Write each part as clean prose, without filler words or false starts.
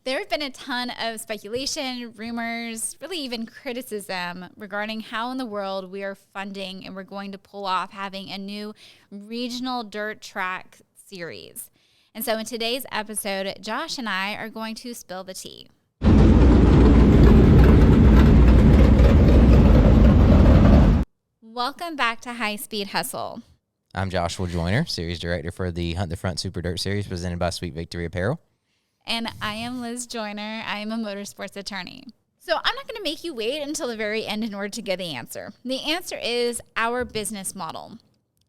There have been a ton of speculation, rumors, really even criticism regarding how in the world we are funding and we're going to pull off having a new regional dirt track series. And so in today's episode, Josh and I are going to spill the tea. Welcome back to High Speed Hustle. I'm Joshua Joyner, Series Director for the Hunt the Front Super Dirt Series presented by Sweet Victory Apparel. And I am Liz Joyner. I am a motorsports attorney. So I'm not going to make you wait until the very end in order to get the answer. The answer is our business model.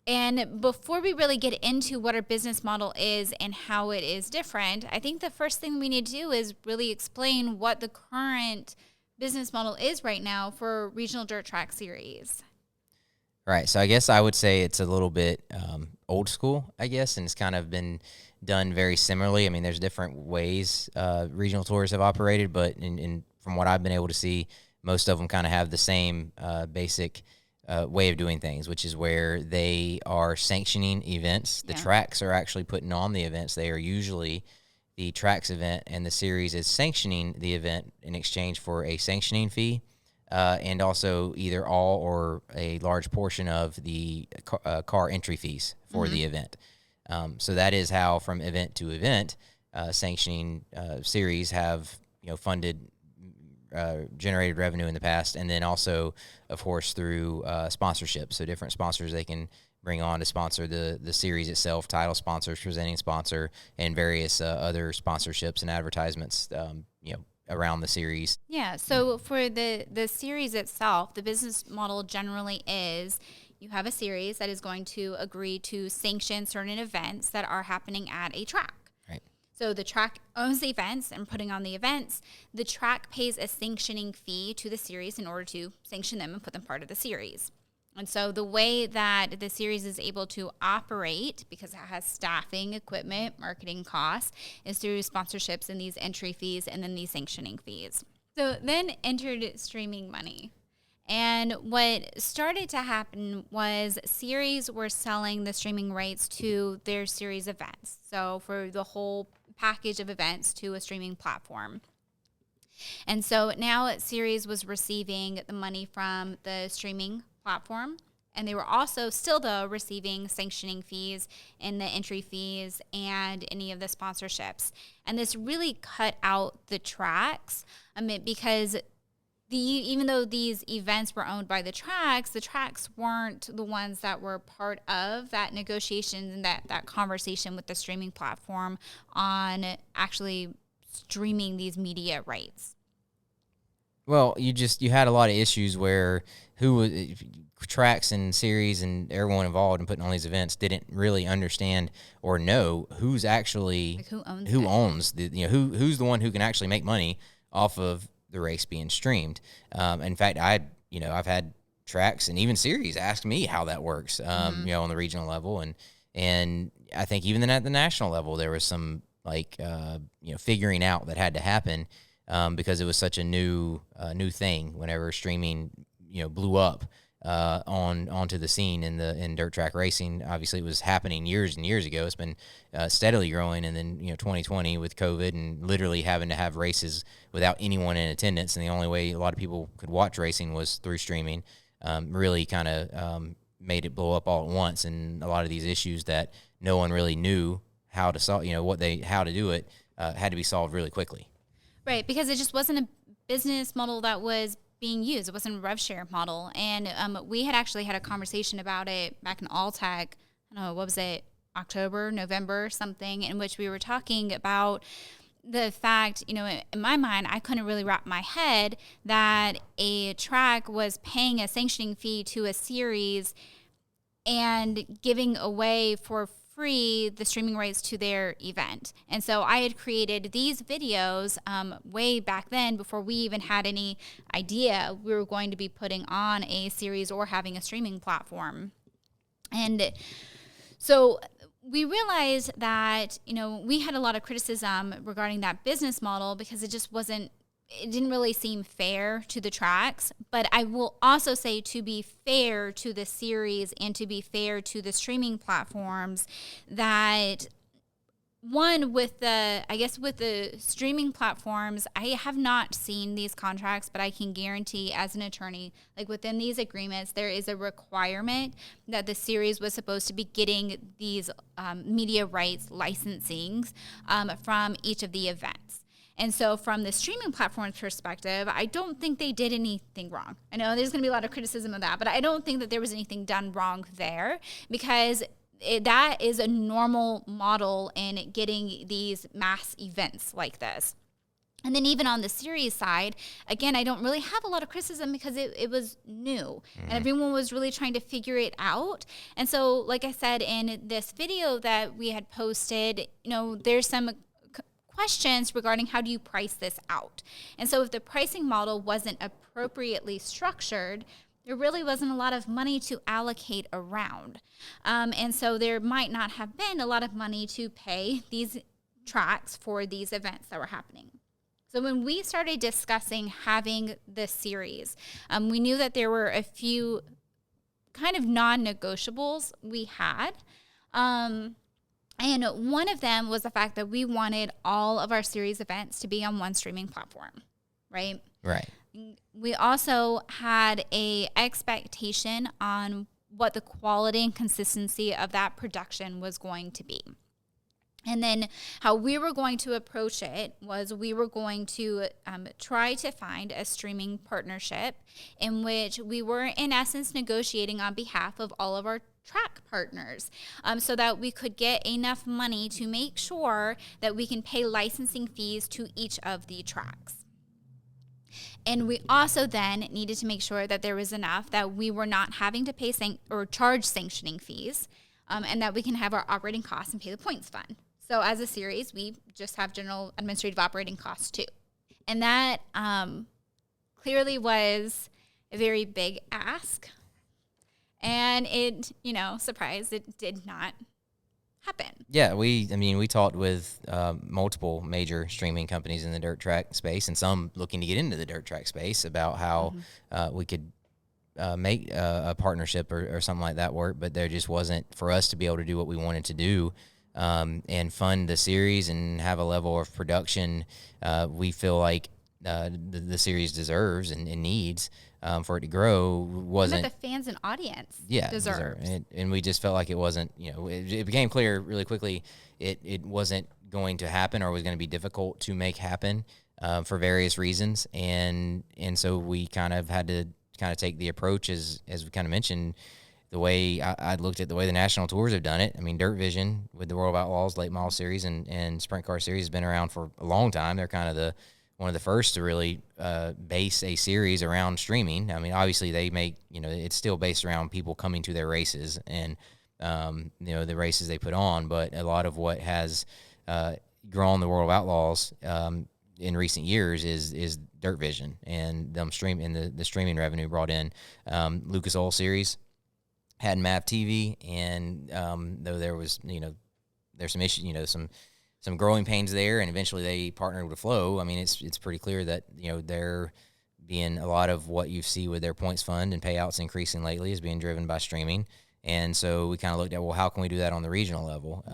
And before we really get into what our business model is and how it is different, I think the first thing we need to do is really explain what the current business model is right now for Regional Dirt Track Series. Right, so I guess I would say it's a little bit old school, I guess, and it's kind of been done very similarly. I mean, there's different ways regional tours have operated, but from what I've been able to see, most of them kind of have the same basic way of doing things, which is where they are sanctioning events. The tracks are actually putting on the events. They are usually the tracks event, and the series is sanctioning the event in exchange for a sanctioning fee. And also either all or a large portion of the car entry fees for the event. So that is how, from event to event, sanctioning series have funded, generated revenue in the past, and then also, of course, through sponsorship. So different sponsors they can bring on to sponsor the series itself, title sponsors, presenting sponsor, and various other sponsorships and advertisements. Around the series. Yeah, so for the series itself, the business model generally is you have a series that is going to agree to sanction certain events that are happening at a track. Right. So the track owns the events and putting on the events. The track pays a sanctioning fee to the series in order to sanction them and put them part of the series. And so the way that the series is able to operate, because it has staffing, equipment, marketing costs, is through sponsorships and these entry fees and then these sanctioning fees. So then entered streaming money. And what started to happen was series were selling the streaming rights to their series events. So for the whole package of events to a streaming platform. And so now series was receiving the money from the streaming platform, and they were also still though receiving sanctioning fees and the entry fees and any of the sponsorships. And this really cut out the tracks because even though these events were owned by the tracks weren't the ones that were part of that negotiation and that conversation with the streaming platform on actually streaming these media rights. Well, you had a lot of issues where tracks and series and everyone involved in putting on these events didn't really understand or know who's actually who owns the who's the one who can actually make money off of the race being streamed. In fact, I've had tracks and even series ask me how that works. On the regional level and I think even then at the national level there was some figuring out that had to happen. Because it was such a new thing whenever streaming, blew up onto the scene in dirt track racing. Obviously, it was happening years and years ago. It's been steadily growing, and then 2020 with COVID and literally having to have races without anyone in attendance, and the only way a lot of people could watch racing was through streaming. Really kind of made it blow up all at once, and a lot of these issues that no one really knew how to solve, how to do it, had to be solved really quickly. Right, because it just wasn't a business model that was being used. It wasn't a rev share model. And we had actually had a conversation about it back in Alltech, I don't know, what was it, October, November, something, in which we were talking about the fact, in my mind, I couldn't really wrap my head that a track was paying a sanctioning fee to a series and giving away for free the streaming rights to their event. And so I had created these videos way back then before we even had any idea we were going to be putting on a series or having a streaming platform. And so we realized that, we had a lot of criticism regarding that business model because it didn't really seem fair to the tracks. But I will also say, to be fair to the series and to be fair to the streaming platforms, that one, with the streaming platforms, I have not seen these contracts, but I can guarantee as an attorney, like within these agreements, there is a requirement that the series was supposed to be getting these media rights licensings from each of the events. And so from the streaming platform's perspective, I don't think they did anything wrong. I know there's going to be a lot of criticism of that, but I don't think that there was anything done wrong there, because that is a normal model in getting these mass events like this. And then even on the series side, again, I don't really have a lot of criticism because it was new and everyone was really trying to figure it out. And so, like I said, in this video that we had posted, there's some questions regarding how do you price this out. And so if the pricing model wasn't appropriately structured, there really wasn't a lot of money to allocate around. And so there might not have been a lot of money to pay these tracks for these events that were happening. So when we started discussing having this series, we knew that there were a few kind of non-negotiables we had. And one of them was the fact that we wanted all of our series events to be on one streaming platform, right? Right. We also had a expectation on what the quality and consistency of that production was going to be. And then how we were going to approach it was we were going to try to find a streaming partnership in which we were, in essence, negotiating on behalf of all of our track partners, so that we could get enough money to make sure that we can pay licensing fees to each of the tracks. And we also then needed to make sure that there was enough that we were not having to pay or charge sanctioning fees, and that we can have our operating costs and pay the points fund. So as a series, we just have general administrative operating costs too. And that clearly was a very big ask. And it, surprise, it did not happen. Yeah, we talked with multiple major streaming companies in the dirt track space, and some looking to get into the dirt track space, about how we could make a partnership or something like that work, but there just wasn't, for us to be able to do what we wanted to do and fund the series and have a level of production we feel like the series deserves and needs for it to grow, wasn't that the fans and audience deserves. And we just felt like it wasn't, it became clear really quickly it wasn't going to happen, or was going to be difficult to make happen for various reasons. And so we kind of had to take the approach, as we kind of mentioned, the way I looked at the way the national tours have done it. I mean, Dirt Vision with the World of Outlaws Late Model Series and Sprint Car Series has been around for a long time. They're kind of one of the first to really base a series around streaming. I mean, obviously they make, it's still based around people coming to their races and, the races they put on. But a lot of what has grown the World of Outlaws in recent years is Dirt Vision and them the streaming revenue brought in. Lucas Oil Series had MAV TV, and though there was, there's some issues, some growing pains there, and eventually they partnered with Flow. I mean, it's pretty clear that, they're being, a lot of what you see with their points fund and payouts increasing lately is being driven by streaming. And so we kind of looked at, well, how can we do that on the regional level?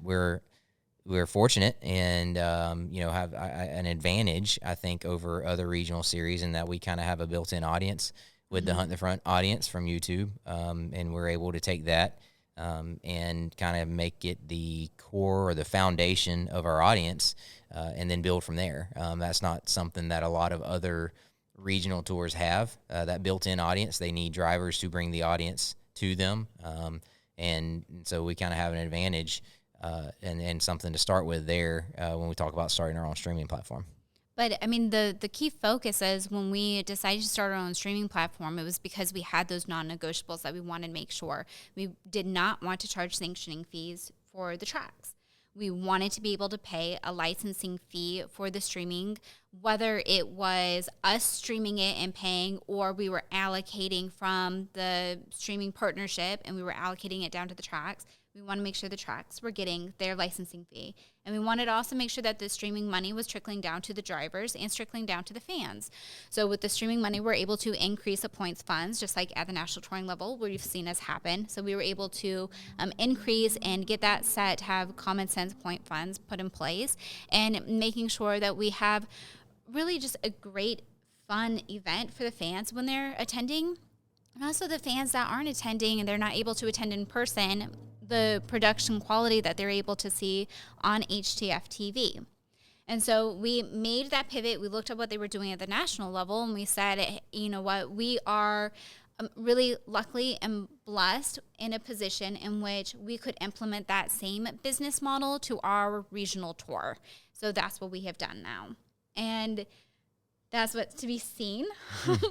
We're fortunate and, have an advantage, I think, over other regional series in that we kind of have a built-in audience with the Hunt the Front audience from YouTube. And we're able to take that and kind of make it the core or the foundation of our audience and then build from there. That's not something that a lot of other regional tours have, that built-in audience. They need drivers to bring the audience to them. And so we kind of have an advantage and something to start with there when we talk about starting our own streaming platform. But, I mean, the key focus is when we decided to start our own streaming platform, it was because we had those non-negotiables that we wanted to make sure. We did not want to charge sanctioning fees for the tracks. We wanted to be able to pay a licensing fee for the streaming, whether it was us streaming it and paying, or we were allocating from the streaming partnership and we were allocating it down to the tracks. We want to make sure the tracks were getting their licensing fee. And we wanted to also make sure that the streaming money was trickling down to the drivers and trickling down to the fans. So with the streaming money, we're able to increase the points funds, just like at the national touring level, where you've seen us happen. So we were able to increase and get that set to have common sense point funds put in place, and making sure that we have really just a great, fun event for the fans when they're attending. And also the fans that aren't attending and they're not able to attend in person, the production quality that they're able to see on HTF TV. And so we made that pivot. We looked at what they were doing at the national level, and we said, you know what, we are really luckily and blessed in a position in which we could implement that same business model to our regional tour. So that's what we have done now. And that's what's to be seen,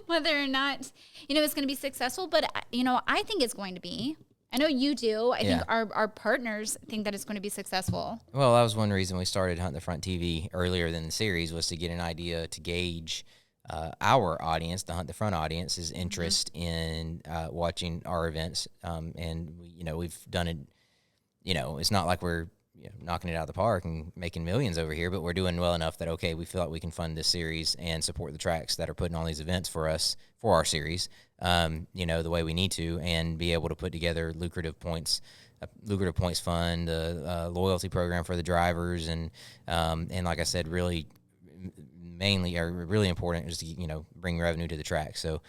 whether or not, it's going to be successful. But, I think it's going to be. I know you do. I think our partners think that it's going to be successful. Well, that was one reason we started Hunt the Front TV earlier than the series, was to get an idea to gauge our audience, the Hunt the Front audience's interest in watching our events. And, we've done it, it's not like we're knocking it out of the park and making millions over here, but we're doing well enough that, okay, we feel like we can fund this series and support the tracks that are putting on these events for us, for our series, the way we need to, and be able to put together lucrative points fund, a loyalty program for the drivers. And like I said, really important is to, bring revenue to the track. So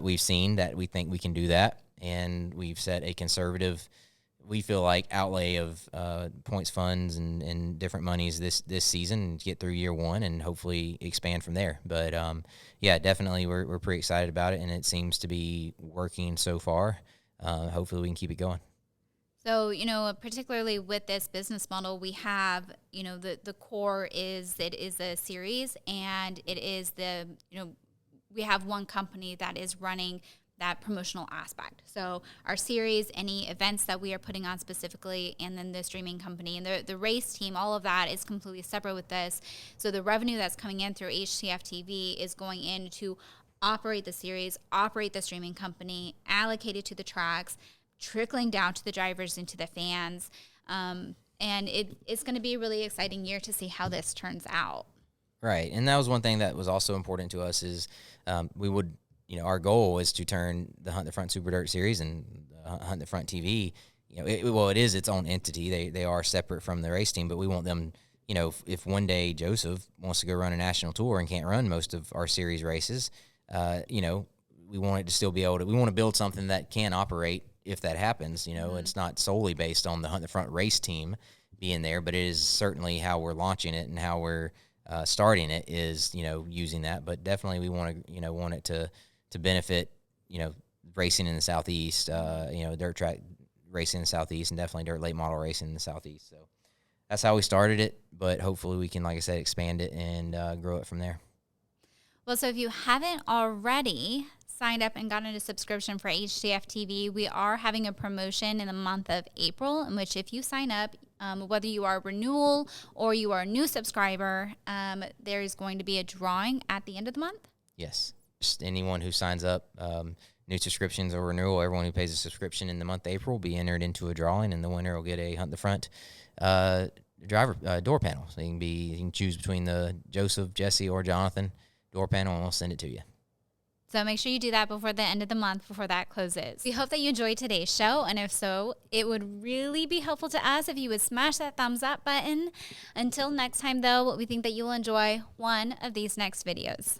we've seen that we think we can do that, and we've set a conservative, we feel like, outlay of points funds and different monies this season to get through year one and hopefully expand from there. But definitely we're pretty excited about it, and it seems to be working so far. Hopefully we can keep it going. So, particularly with this business model, we have, the core is it is a series, and it is we have one company that is running that promotional aspect. So our series, any events that we are putting on specifically, and then the streaming company and the race team, all of that is completely separate with this. So the revenue that's coming in through HTF TV is going in to operate the series, operate the streaming company, allocate it to the tracks, trickling down to the drivers and to the fans. And it's going to be a really exciting year to see how this turns out. Right. And that was one thing that was also important to us is we would, our goal is to turn the Hunt the Front Super Dirt Series and Hunt the Front TV, it is its own entity. They are separate from the race team, but we want them, if one day Joseph wants to go run a national tour and can't run most of our series races, we want it to still be able to, we want to build something that can operate if that happens. It's not solely based on the Hunt the Front race team being there, but it is certainly how we're launching it and how we're starting it is, using that. But definitely we want to, want it to benefit, racing in the Southeast, dirt track racing in the Southeast, and definitely dirt late model racing in the Southeast. So that's how we started it, but hopefully we can, like I said, expand it and grow it from there. Well, so if you haven't already signed up and gotten a subscription for HTF TV, we are having a promotion in the month of April, in which if you sign up, whether you are a renewal or you are a new subscriber, there is going to be a drawing at the end of the month. Yes. Just anyone who signs up, new subscriptions or renewal, everyone who pays a subscription in the month of April will be entered into a drawing, and the winner will get a Hunt the Front driver door panel. So you can choose between the Joseph, Jesse, or Jonathan door panel, and we'll send it to you. So make sure you do that before the end of the month, before that closes. We hope that you enjoyed today's show, and if so, it would really be helpful to us if you would smash that thumbs up button. Until next time, though, we think that you will enjoy one of these next videos.